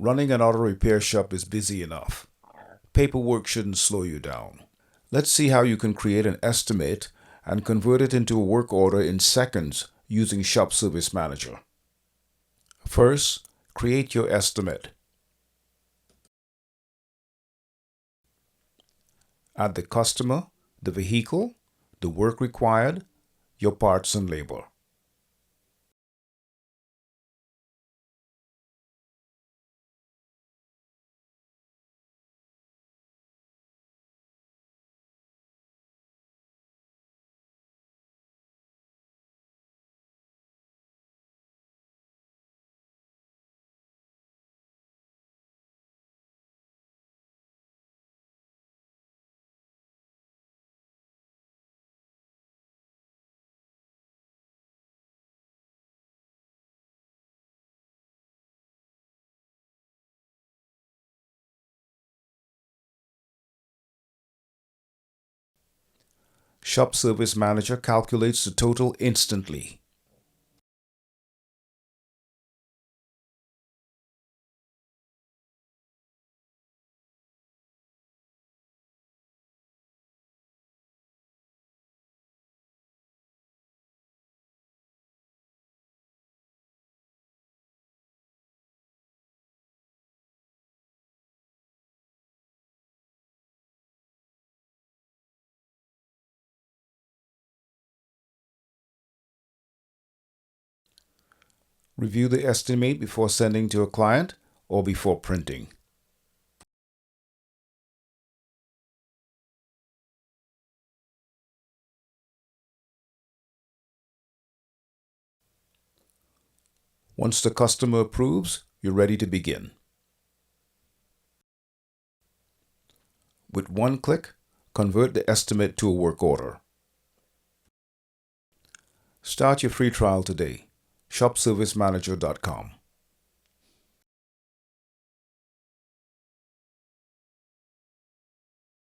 Running an auto repair shop is busy enough. Paperwork shouldn't slow you down. Let's see how you can create an estimate and convert it into a work order in seconds using Shop Service Manager. First, create your estimate. Add the customer, the vehicle, the work required, your parts and labor. Shop Service Manager calculates the total instantly. Review the estimate before sending to a client or before printing. Once the customer approves, you're ready to begin. With one click, convert the estimate to a work order. Start your free trial today. ShopServiceManager.com.